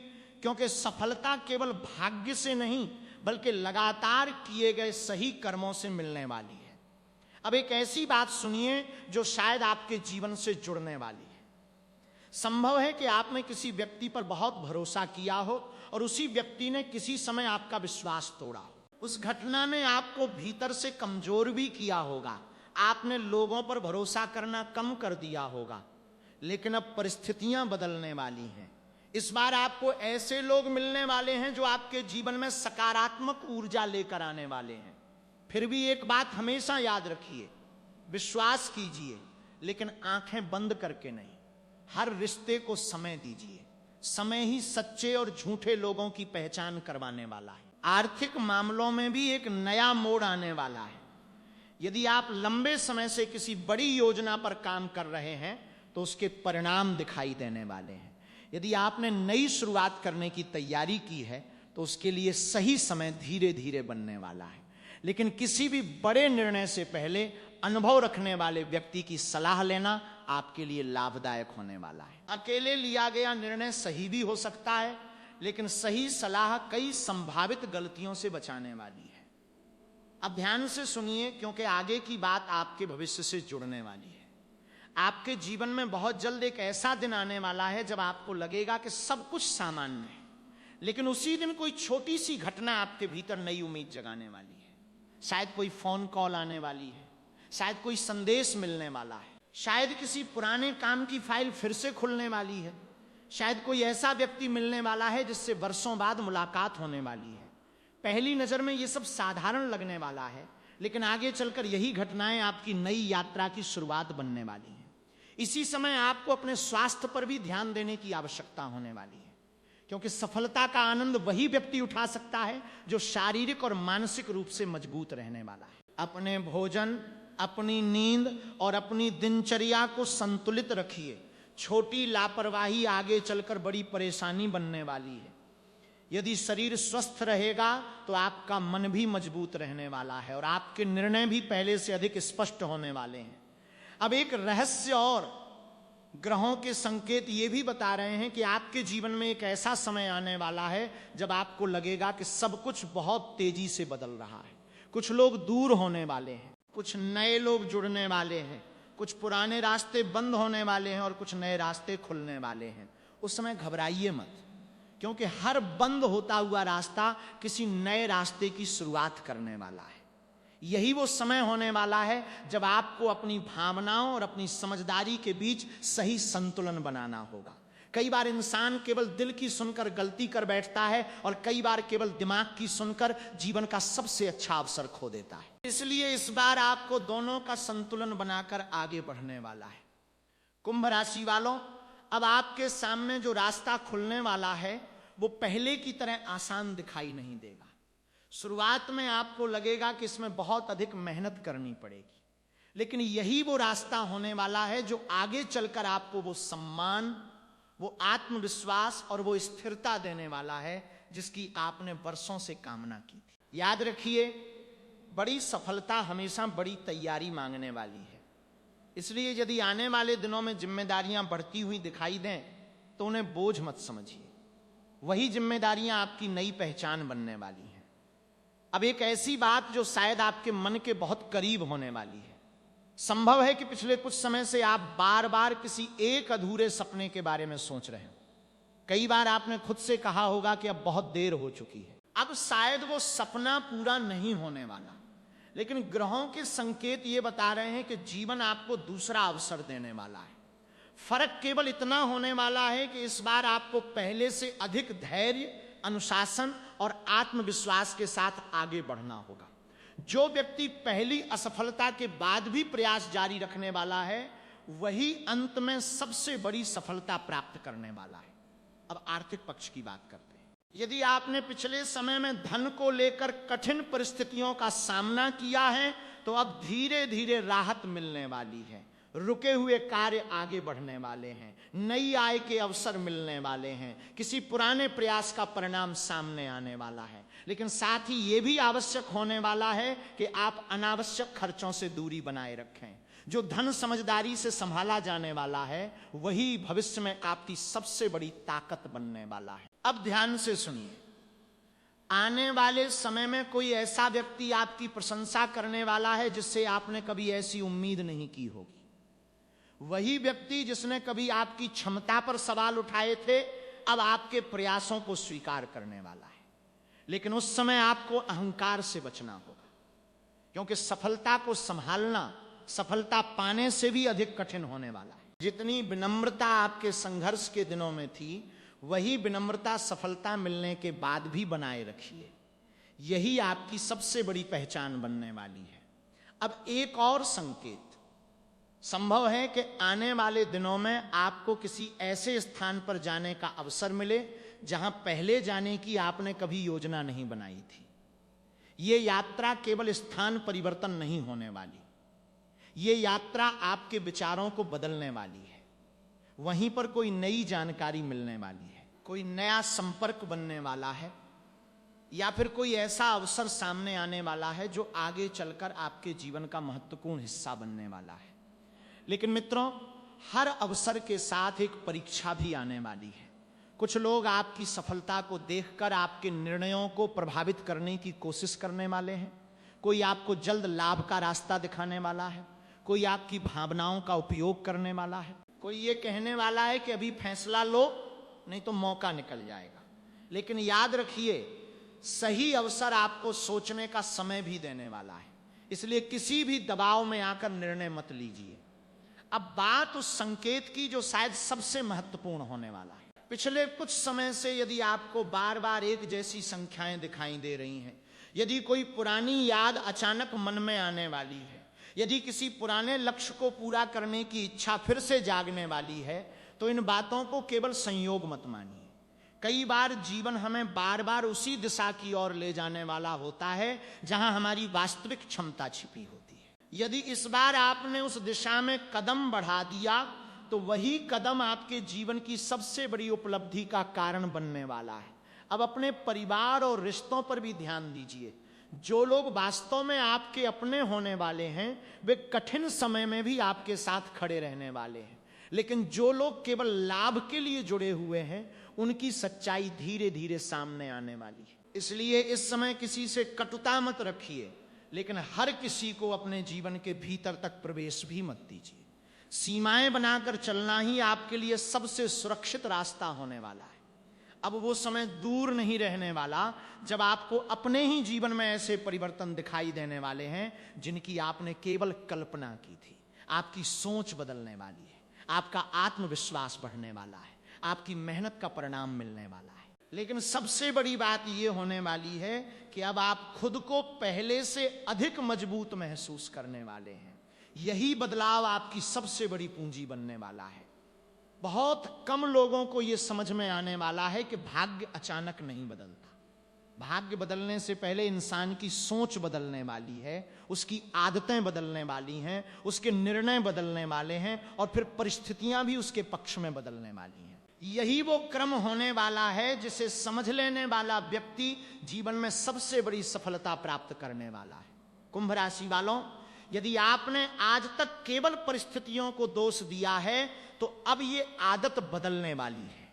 S1: क्योंकि सफलता केवल भाग्य से नहीं बल्कि लगातार किए गए सही कर्मों से मिलने वाली है। अब एक ऐसी बात सुनिए जो शायद आपके जीवन से जुड़ने वाली है। संभव है कि आपने किसी व्यक्ति पर बहुत भरोसा किया हो और उसी व्यक्ति ने किसी समय आपका विश्वास तोड़ा हो। उस घटना ने आपको भीतर से कमजोर भी किया होगा। आपने लोगों पर भरोसा करना कम कर दिया होगा, लेकिन अब परिस्थितियां बदलने वाली हैं। इस बार आपको ऐसे लोग मिलने वाले हैं जो आपके जीवन में सकारात्मक ऊर्जा लेकर आने वाले हैं। फिर भी एक बात हमेशा याद रखिए, विश्वास कीजिए, लेकिन आंखें बंद करके नहीं। हर रिश्ते को समय दीजिए। समय ही सच्चे और झूठे लोगों की पहचान करवाने वाला है। आर्थिक मामलों में भी एक नया मोड़ आने वाला है। यदि आप लंबे समय से किसी बड़ी योजना पर काम कर रहे हैं तो उसके परिणाम दिखाई देने वाले हैं। यदि आपने नई शुरुआत करने की तैयारी की है तो उसके लिए सही समय धीरे धीरे बनने वाला है। लेकिन किसी भी बड़े निर्णय से पहले अनुभव रखने वाले व्यक्ति की सलाह लेना आपके लिए लाभदायक होने वाला है। अकेले लिया गया निर्णय सही भी हो सकता है, लेकिन सही सलाह कई संभावित गलतियों से बचाने वाली है। अब ध्यान से सुनिए, क्योंकि आगे की बात आपके भविष्य से जुड़ने वाली है। आपके जीवन में बहुत जल्द एक ऐसा दिन आने वाला है जब आपको लगेगा कि सब कुछ सामान्य है, लेकिन उसी दिन कोई छोटी सी घटना आपके भीतर नई उम्मीद जगाने वाली है। शायद कोई फोन कॉल आने वाली है, शायद कोई संदेश मिलने वाला है, शायद किसी पुराने काम की फाइल फिर से खुलने वाली है, शायद कोई ऐसा व्यक्ति मिलने वाला है जिससे वर्षों बाद मुलाकात होने वाली है। पहली नजर में ये सब साधारण लगने वाला है, लेकिन आगे चलकर यही घटनाएं आपकी नई यात्रा की शुरुआत बनने वाली हैं। इसी समय आपको अपने स्वास्थ्य पर भी ध्यान देने की आवश्यकता होने वाली है, क्योंकि सफलता का आनंद वही व्यक्ति उठा सकता है जो शारीरिक और मानसिक रूप से मजबूत रहने वाला है। अपने भोजन, अपनी नींद और अपनी दिनचर्या को संतुलित रखिए। छोटी लापरवाही आगे चलकर बड़ी परेशानी बनने वाली है। यदि शरीर स्वस्थ रहेगा तो आपका मन भी मजबूत रहने वाला है और आपके निर्णय भी पहले से अधिक स्पष्ट होने वाले हैं। अब एक रहस्य और ग्रहों के संकेत ये भी बता रहे हैं कि आपके जीवन में एक ऐसा समय आने वाला है जब आपको लगेगा कि सब कुछ बहुत तेजी से बदल रहा है। कुछ लोग दूर होने वाले हैं, कुछ नए लोग जुड़ने वाले हैं, कुछ पुराने रास्ते बंद होने वाले हैं और कुछ नए रास्ते खुलने वाले हैं। उस समय घबराइए मत, क्योंकि हर बंद होता हुआ रास्ता किसी नए रास्ते की शुरुआत करने वाला है। यही वो समय होने वाला है जब आपको अपनी भावनाओं और अपनी समझदारी के बीच सही संतुलन बनाना होगा। कई बार इंसान केवल दिल की सुनकर गलती कर बैठता है और कई बार केवल दिमाग की सुनकर जीवन का सबसे अच्छा अवसर खो देता है। इसलिए इस बार आपको दोनों का संतुलन बनाकर आगे बढ़ने वाला है। कुंभ राशि वालों, अब आपके सामने जो रास्ता खुलने वाला है वो पहले की तरह आसान दिखाई नहीं देगा। शुरुआत में आपको लगेगा कि इसमें बहुत अधिक मेहनत करनी पड़ेगी, लेकिन यही वो रास्ता होने वाला है जो आगे चलकर आपको वो सम्मान, वो आत्मविश्वास और वो स्थिरता देने वाला है जिसकी आपने वर्षों से कामना की थी। याद रखिए, बड़ी सफलता हमेशा बड़ी तैयारी मांगने वाली है। इसलिए यदि आने वाले दिनों में जिम्मेदारियां बढ़ती हुई दिखाई दें तो उन्हें बोझ मत समझिए। वही जिम्मेदारियां आपकी नई पहचान बनने वाली हैं। अब एक ऐसी बात जो शायद आपके मन के बहुत करीब होने वाली है। संभव है कि पिछले कुछ समय से आप बार बार किसी एक अधूरे सपने के बारे में सोच रहे हो। कई बार आपने खुद से कहा होगा कि अब बहुत देर हो चुकी है, अब शायद वो सपना पूरा नहीं होने वाला। लेकिन ग्रहों के संकेत ये बता रहे हैं कि जीवन आपको दूसरा अवसर देने वाला है। फर्क केवल इतना होने वाला है कि इस बार आपको पहले से अधिक धैर्य, अनुशासन और आत्मविश्वास के साथ आगे बढ़ना होगा। जो व्यक्ति पहली असफलता के बाद भी प्रयास जारी रखने वाला है, वही अंत में सबसे बड़ी सफलता प्राप्त करने वाला है। अब आर्थिक पक्ष की बात करते हैं। यदि आपने पिछले समय में धन को लेकर कठिन परिस्थितियों का सामना किया है तो अब धीरे धीरे राहत मिलने वाली है। रुके हुए कार्य आगे बढ़ने वाले हैं, नई आय के अवसर मिलने वाले हैं, किसी पुराने प्रयास का परिणाम सामने आने वाला है। लेकिन साथ ही यह भी आवश्यक होने वाला है कि आप अनावश्यक खर्चों से दूरी बनाए रखें। जो धन समझदारी से संभाला जाने वाला है वही भविष्य में आपकी सबसे बड़ी ताकत बनने वाला है। अब ध्यान से सुनिए, आने वाले समय में कोई ऐसा व्यक्ति आपकी प्रशंसा करने वाला है जिससे आपने कभी ऐसी उम्मीद नहीं की होगी। वही व्यक्ति जिसने कभी आपकी क्षमता पर सवाल उठाए थे अब आपके प्रयासों को स्वीकार करने वाला है। लेकिन उस समय आपको अहंकार से बचना होगा, क्योंकि सफलता को संभालना सफलता पाने से भी अधिक कठिन होने वाला है। जितनी विनम्रता आपके संघर्ष के दिनों में थी, वही विनम्रता सफलता मिलने के बाद भी बनाए रखिए। यही आपकी सबसे बड़ी पहचान बनने वाली है। अब एक और संकेत संभव है कि आने वाले दिनों में आपको किसी ऐसे स्थान पर जाने का अवसर मिले जहां पहले जाने की आपने कभी योजना नहीं बनाई थी। यह यात्रा केवल स्थान परिवर्तन नहीं होने वाली, ये यात्रा आपके विचारों को बदलने वाली है। वहीं पर कोई नई जानकारी मिलने वाली है, कोई नया संपर्क बनने वाला है, या फिर कोई ऐसा अवसर सामने आने वाला है जो आगे चलकर आपके जीवन का महत्वपूर्ण हिस्सा बनने वाला है। लेकिन मित्रों, हर अवसर के साथ एक परीक्षा भी आने वाली है। कुछ लोग आपकी सफलता को देखकर आपके निर्णयों को प्रभावित करने की कोशिश करने वाले हैं। कोई आपको जल्द लाभ का रास्ता दिखाने वाला है, कोई आपकी भावनाओं का उपयोग करने वाला है, कोई ये कहने वाला है कि अभी फैसला लो नहीं तो मौका निकल जाएगा। लेकिन याद रखिए, सही अवसर आपको सोचने का समय भी देने वाला है। इसलिए किसी भी दबाव में आकर निर्णय मत लीजिए। अब बात उस संकेत की जो शायद सबसे महत्वपूर्ण होने वाला है। पिछले कुछ समय से यदि आपको बार बार एक जैसी संख्याएं दिखाई दे रही हैं, यदि कोई पुरानी याद अचानक मन में आने वाली है, यदि किसी पुराने लक्ष्य को पूरा करने की इच्छा फिर से जागने वाली है, तो इन बातों को केवल संयोग मत मानिए। कई बार जीवन हमें बार बार उसी दिशा की ओर ले जाने वाला होता है जहां हमारी वास्तविक क्षमता छिपी होती है। यदि इस बार आपने उस दिशा में कदम बढ़ा दिया तो वही कदम आपके जीवन की सबसे बड़ी उपलब्धि का कारण बनने वाला है। अब अपने परिवार और रिश्तों पर भी ध्यान दीजिए। जो लोग वास्तव में आपके अपने होने वाले हैं वे कठिन समय में भी आपके साथ खड़े रहने वाले हैं, लेकिन जो लोग केवल लाभ के लिए जुड़े हुए हैं उनकी सच्चाई धीरे धीरे सामने आने वाली है। इसलिए इस समय किसी से कटुता मत रखिए, लेकिन हर किसी को अपने जीवन के भीतर तक प्रवेश भी मत दीजिए। सीमाएं बनाकर चलना ही आपके लिए सबसे सुरक्षित रास्ता होने वाला है। अब वो समय दूर नहीं रहने वाला जब आपको अपने ही जीवन में ऐसे परिवर्तन दिखाई देने वाले हैं जिनकी आपने केवल कल्पना की थी। आपकी सोच बदलने वाली है, आपका आत्मविश्वास बढ़ने वाला है, आपकी मेहनत का परिणाम मिलने वाला है। लेकिन सबसे बड़ी बात यह होने वाली है कि अब आप खुद को पहले से अधिक मजबूत महसूस करने वाले हैं। यही बदलाव आपकी सबसे बड़ी पूंजी बनने वाला है। बहुत कम लोगों को यह समझ में आने वाला है कि भाग्य अचानक नहीं बदलता। भाग्य बदलने से पहले इंसान की सोच बदलने वाली है, उसकी आदतें बदलने वाली हैं, उसके निर्णय बदलने वाले हैं और फिर परिस्थितियां भी उसके पक्ष में बदलने वाली हैं। यही वो क्रम होने वाला है जिसे समझ लेने वाला व्यक्ति जीवन में सबसे बड़ी सफलता प्राप्त करने वाला है। कुंभ राशि वालों, यदि आपने आज तक केवल परिस्थितियों को दोष दिया है तो अब ये आदत बदलने वाली है,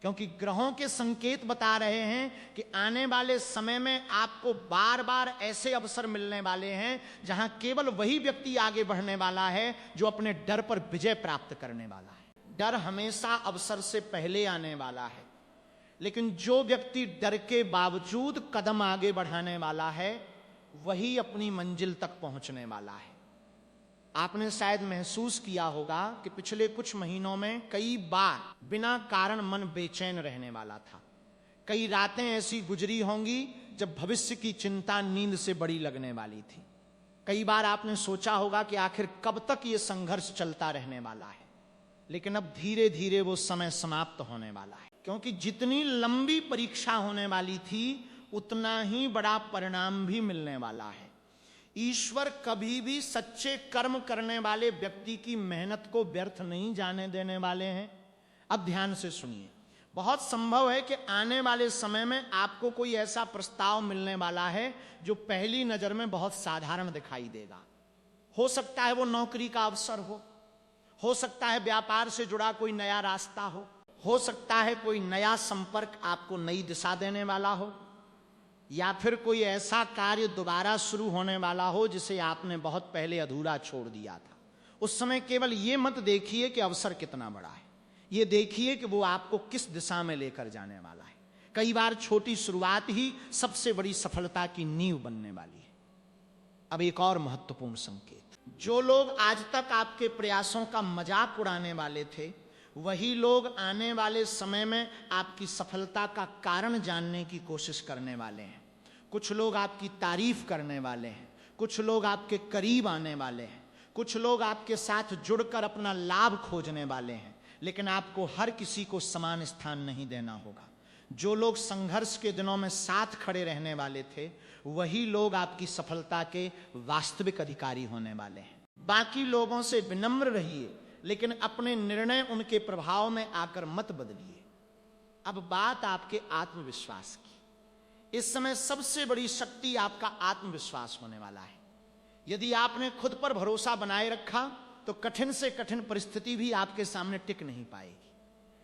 S1: क्योंकि ग्रहों के संकेत बता रहे हैं कि आने वाले समय में आपको बार बार ऐसे अवसर मिलने वाले हैं जहां केवल वही व्यक्ति आगे बढ़ने वाला है जो अपने डर पर विजय प्राप्त करने वाला है। डर हमेशा अवसर से पहले आने वाला है, लेकिन जो व्यक्ति डर के बावजूद कदम आगे बढ़ाने वाला है वही अपनी मंजिल तक पहुंचने वाला है। आपने शायद महसूस किया होगा कि पिछले कुछ महीनों में कई बार बिना कारण मन बेचैन रहने वाला था। कई रातें ऐसी गुजरी होंगी जब भविष्य की चिंता नींद से बड़ी लगने वाली थी। कई बार आपने सोचा होगा कि आखिर कब तक ये संघर्ष चलता रहने वाला है, लेकिन अब धीरे धीरे वो समय समाप्त होने वाला है, क्योंकि जितनी लंबी परीक्षा होने वाली थी उतना ही बड़ा परिणाम भी मिलने वाला है। ईश्वर कभी भी सच्चे कर्म करने वाले व्यक्ति की मेहनत को व्यर्थ नहीं जाने देने वाले हैं। अब ध्यान से सुनिए, बहुत संभव है कि आने वाले समय में आपको कोई ऐसा प्रस्ताव मिलने वाला है जो पहली नजर में बहुत साधारण दिखाई देगा। हो सकता है वो नौकरी का अवसर हो सकता है व्यापार से जुड़ा कोई नया रास्ता हो सकता है कोई नया संपर्क आपको नई दिशा देने वाला हो, या फिर कोई ऐसा कार्य दोबारा शुरू होने वाला हो जिसे आपने बहुत पहले अधूरा छोड़ दिया था। उस समय केवल ये मत देखिए कि अवसर कितना बड़ा है, ये देखिए कि वो आपको किस दिशा में लेकर जाने वाला है। कई बार छोटी शुरुआत ही सबसे बड़ी सफलता की नींव बनने वाली है। अब एक और महत्वपूर्ण संकेत, जो लोग आज तक आपके प्रयासों का मजाक उड़ाने वाले थे वही लोग आने वाले समय में आपकी सफलता का कारण जानने की कोशिश करने वाले हैं। कुछ लोग आपकी तारीफ करने वाले हैं, कुछ लोग आपके करीब आने वाले हैं, कुछ लोग आपके साथ जुड़कर अपना लाभ खोजने वाले हैं, लेकिन आपको हर किसी को समान स्थान नहीं देना होगा। जो लोग संघर्ष के दिनों में साथ खड़े रहने वाले थे वही लोग आपकी सफलता के वास्तविक अधिकारी होने वाले हैं। बाकी लोगों से विनम्र रहिए, लेकिन अपने निर्णय उनके प्रभाव में आकर मत बदलिए। अब बात आपके आत्मविश्वास की। इस समय सबसे बड़ी शक्ति आपका आत्मविश्वास होने वाला है। यदि आपने खुद पर भरोसा बनाए रखा तो कठिन से कठिन परिस्थिति भी आपके सामने टिक नहीं पाएगी,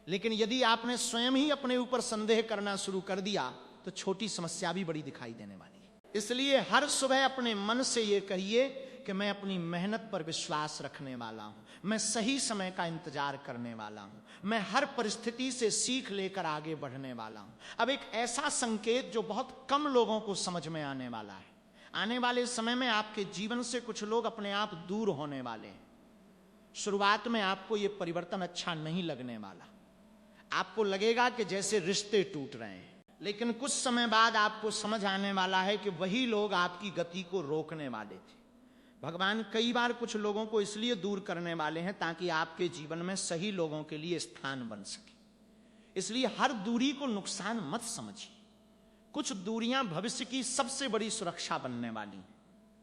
S1: लेकिन यदि आपने स्वयं ही अपने ऊपर संदेह करना शुरू कर दिया तो छोटी समस्या भी बड़ी दिखाई देने वाली है। इसलिए हर सुबह अपने मन से यह कहिए कि मैं अपनी मेहनत पर विश्वास रखने वाला हूं, मैं सही समय का इंतजार करने वाला हूं, मैं हर परिस्थिति से सीख लेकर आगे बढ़ने वाला हूं। अब एक ऐसा संकेत जो बहुत कम लोगों को समझ में आने वाला है। आने वाले समय में आपके जीवन से कुछ लोग अपने आप दूर होने वाले हैं। शुरुआत में आपको यह परिवर्तन अच्छा नहीं लगने वाला, आपको लगेगा कि जैसे रिश्ते टूट रहे हैं, लेकिन कुछ समय बाद आपको समझ आने वाला है कि वही लोग आपकी गति को रोकने वाले थे। भगवान कई बार कुछ लोगों को इसलिए दूर करने वाले हैं ताकि आपके जीवन में सही लोगों के लिए स्थान बन सके। इसलिए हर दूरी को नुकसान मत समझिए। कुछ दूरियां भविष्य की सबसे बड़ी सुरक्षा बनने वाली हैं।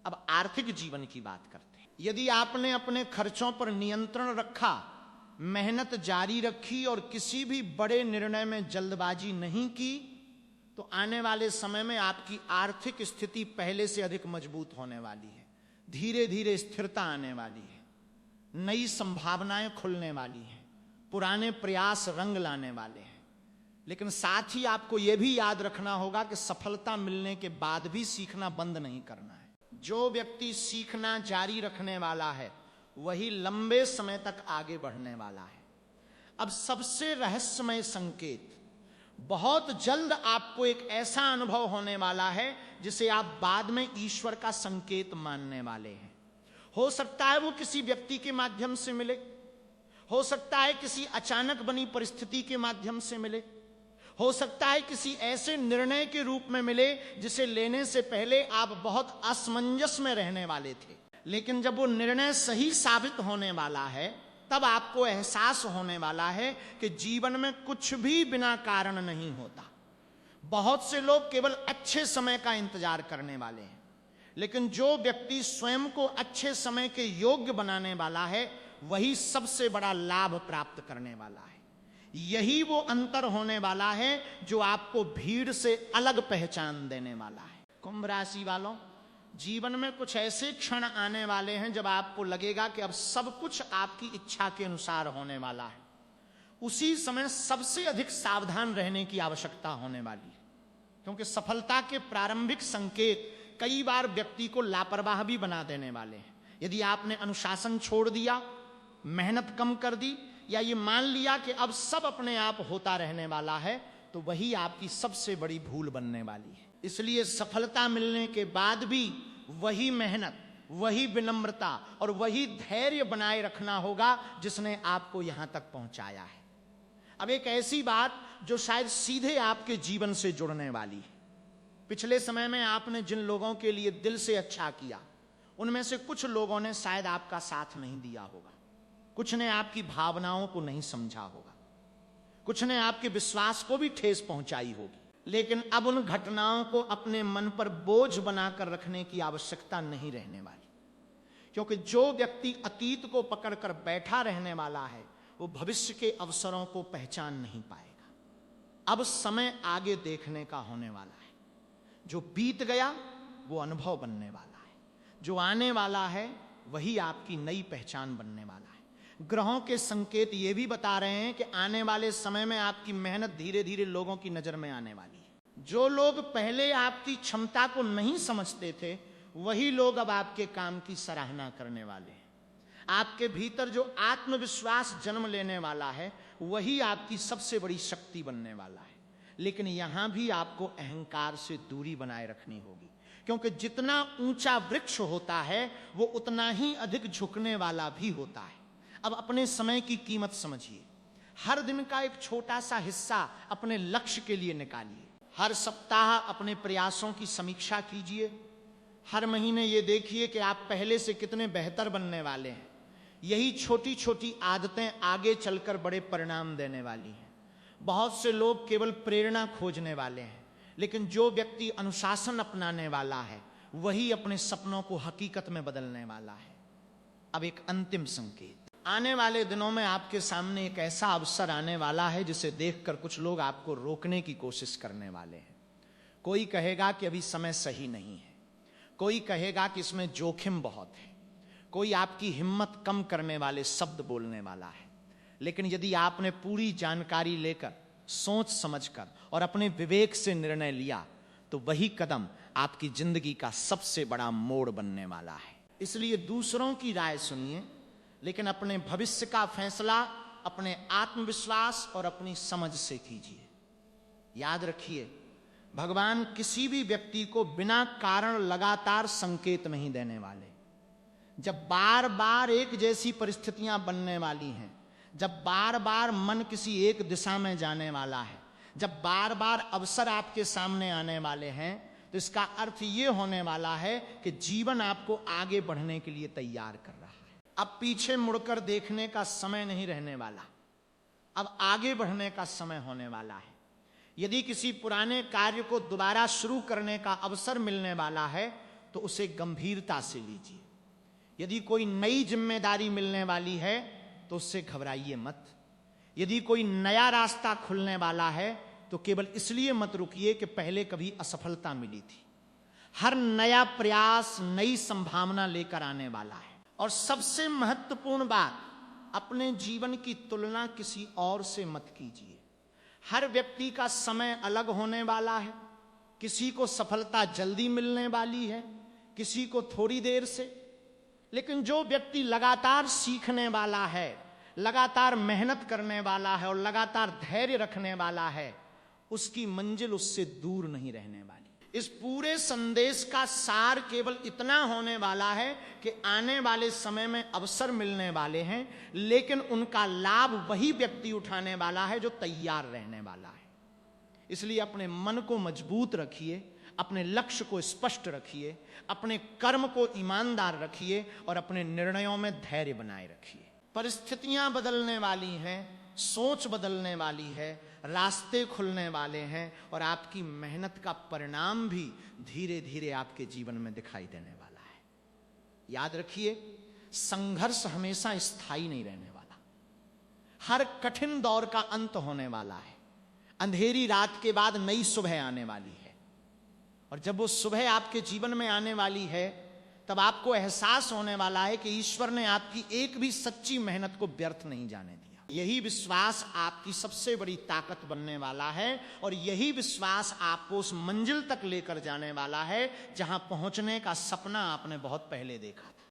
S1: अब आर्थिक जीवन की बात करते हैं। यदि आपने अपने खर्चों पर नियंत्रण रखा, मेहनत जारी रखी और किसी भी बड़े निर्णय में जल्दबाजी नहीं की, तो आने वाले समय में आपकी आर्थिक स्थिति पहले से अधिक मजबूत होने वाली है। धीरे धीरे स्थिरता आने वाली है, नई संभावनाएं खुलने वाली हैं, पुराने प्रयास रंग लाने वाले हैं। लेकिन साथ ही आपको यह भी याद रखना होगा कि सफलता मिलने के बाद भी सीखना बंद नहीं करना है। जो व्यक्ति सीखना जारी रखने वाला है वही लंबे समय तक आगे बढ़ने वाला है। अब सबसे रहस्यमय संकेत, बहुत जल्द आपको एक ऐसा अनुभव होने वाला है जिसे आप बाद में ईश्वर का संकेत मानने वाले हैं। हो सकता है वो किसी व्यक्ति के माध्यम से मिले, हो सकता है किसी अचानक बनी परिस्थिति के माध्यम से मिले, हो सकता है किसी ऐसे निर्णय के रूप में मिले जिसे लेने से पहले आप बहुत असमंजस में रहने वाले थे। लेकिन जब वो निर्णय सही साबित होने वाला है तब आपको एहसास होने वाला है कि जीवन में कुछ भी बिना कारण नहीं होता। बहुत से लोग केवल अच्छे समय का इंतजार करने वाले हैं, लेकिन जो व्यक्ति स्वयं को अच्छे समय के योग्य बनाने वाला है वही सबसे बड़ा लाभ प्राप्त करने वाला है। यही वो अंतर होने वाला है जो आपको भीड़ से अलग पहचान देने वाला है। कुंभ राशि वालों, जीवन में कुछ ऐसे क्षण आने वाले हैं जब आपको लगेगा कि अब सब कुछ आपकी इच्छा के अनुसार होने वाला है। उसी समय सबसे अधिक सावधान रहने की आवश्यकता होने वाली है, क्योंकि सफलता के प्रारंभिक संकेत कई बार व्यक्ति को लापरवाह भी बना देने वाले हैं। यदि आपने अनुशासन छोड़ दिया, मेहनत कम कर दी, या ये मान लिया कि अब सब अपने आप होता रहने वाला है, तो वही आपकी सबसे बड़ी भूल बनने वाली है। इसलिए सफलता मिलने के बाद भी वही मेहनत, वही विनम्रता और वही धैर्य बनाए रखना होगा जिसने आपको यहां तक पहुंचाया है। अब एक ऐसी बात जो शायद सीधे आपके जीवन से जुड़ने वाली है। पिछले समय में आपने जिन लोगों के लिए दिल से अच्छा किया, उनमें से कुछ लोगों ने शायद आपका साथ नहीं दिया होगा, कुछ ने आपकी भावनाओं को नहीं समझा होगा, कुछ ने आपके विश्वास को भी ठेस पहुंचाई होगी। लेकिन अब उन घटनाओं को अपने मन पर बोझ बनाकर रखने की आवश्यकता नहीं रहने वाली, क्योंकि जो व्यक्ति अतीत को पकड़कर बैठा रहने वाला है वो भविष्य के अवसरों को पहचान नहीं पाएगा। अब समय आगे देखने का होने वाला है। जो बीत गया वो अनुभव बनने वाला है, जो आने वाला है वही आपकी नई पहचान बनने वाला है। ग्रहों के संकेत ये भी बता रहे हैं कि आने वाले समय में आपकी मेहनत धीरे धीरे लोगों की नजर में आने वाली है। जो लोग पहले आपकी क्षमता को नहीं समझते थे, वही लोग अब आपके काम की सराहना करने वाले हैं। आपके भीतर जो आत्मविश्वास जन्म लेने वाला है, वही आपकी सबसे बड़ी शक्ति बनने वाला है। लेकिन यहां भी आपको अहंकार से दूरी बनाए रखनी होगी, क्योंकि जितना ऊंचा वृक्ष होता है वो उतना ही अधिक झुकने वाला भी होता है। अब अपने समय की कीमत समझिए। हर दिन का एक छोटा सा हिस्सा अपने लक्ष्य के लिए निकालिए। हर सप्ताह अपने प्रयासों की समीक्षा कीजिए। हर महीने ये देखिए कि आप पहले से कितने बेहतर बनने वाले हैं। यही छोटी छोटी आदतें आगे चलकर बड़े परिणाम देने वाली हैं। बहुत से लोग केवल प्रेरणा खोजने वाले हैं, लेकिन जो व्यक्ति अनुशासन अपनाने वाला है वही अपने सपनों को हकीकत में बदलने वाला है। अब एक अंतिम संकेत, आने वाले दिनों में आपके सामने एक ऐसा अवसर आने वाला है जिसे देखकर कुछ लोग आपको रोकने की कोशिश करने वाले हैं। कोई कहेगा कि अभी समय सही नहीं है, कोई कहेगा कि इसमें जोखिम बहुत है, कोई आपकी हिम्मत कम करने वाले शब्द बोलने वाला है। लेकिन यदि आपने पूरी जानकारी लेकर, सोच समझकर और अपने विवेक से निर्णय लिया, तो वही कदम आपकी जिंदगी का सबसे बड़ा मोड़ बनने वाला है। इसलिए दूसरों की राय सुनिए, लेकिन अपने भविष्य का फैसला अपने आत्मविश्वास और अपनी समझ से कीजिए। याद रखिए, भगवान किसी भी व्यक्ति को बिना कारण लगातार संकेत नहीं देने वाले। जब बार बार एक जैसी परिस्थितियां बनने वाली हैं, जब बार बार मन किसी एक दिशा में जाने वाला है, जब बार बार अवसर आपके सामने आने वाले हैं, तो इसका अर्थ ये होने वाला है कि जीवन आपको आगे बढ़ने के लिए तैयार कर रहा है। अब पीछे मुड़कर देखने का समय नहीं रहने वाला, अब आगे बढ़ने का समय होने वाला है। यदि किसी पुराने कार्य को दोबारा शुरू करने का अवसर मिलने वाला है तो उसे गंभीरता से लीजिए। यदि कोई नई जिम्मेदारी मिलने वाली है तो उससे घबराइए मत। यदि कोई नया रास्ता खुलने वाला है तो केवल इसलिए मत रुकिए कि पहले कभी असफलता मिली थी। हर नया प्रयास नई संभावना लेकर आने वाला है। और सबसे महत्वपूर्ण बात, अपने जीवन की तुलना किसी और से मत कीजिए। हर व्यक्ति का समय अलग होने वाला है। किसी को सफलता जल्दी मिलने वाली है, किसी को थोड़ी देर से। लेकिन जो व्यक्ति लगातार सीखने वाला है, लगातार मेहनत करने वाला है और लगातार धैर्य रखने वाला है, उसकी मंजिल उससे दूर नहीं रहने वाली। इस पूरे संदेश का सार केवल इतना होने वाला है कि आने वाले समय में अवसर मिलने वाले हैं, लेकिन उनका लाभ वही व्यक्ति उठाने वाला है जो तैयार रहने वाला है। इसलिए अपने मन को मजबूत रखिए, अपने लक्ष्य को स्पष्ट रखिए, अपने कर्म को ईमानदार रखिए और अपने निर्णयों में धैर्य बनाए रखिए। परिस्थितियां बदलने वाली हैं, सोच बदलने वाली है, रास्ते खुलने वाले हैं और आपकी मेहनत का परिणाम भी धीरे धीरे आपके जीवन में दिखाई देने वाला है। याद रखिए, संघर्ष हमेशा स्थायी नहीं रहने वाला। हर कठिन दौर का अंत होने वाला है। अंधेरी रात के बाद नई सुबह आने वाली है। और जब वो सुबह आपके जीवन में आने वाली है, तब आपको एहसास होने वाला है कि ईश्वर ने आपकी एक भी सच्ची मेहनत को व्यर्थ नहीं जाने दिया। यही विश्वास आपकी सबसे बड़ी ताकत बनने वाला है, और यही विश्वास आपको उस मंजिल तक लेकर जाने वाला है जहां पहुंचने का सपना आपने बहुत पहले देखा था।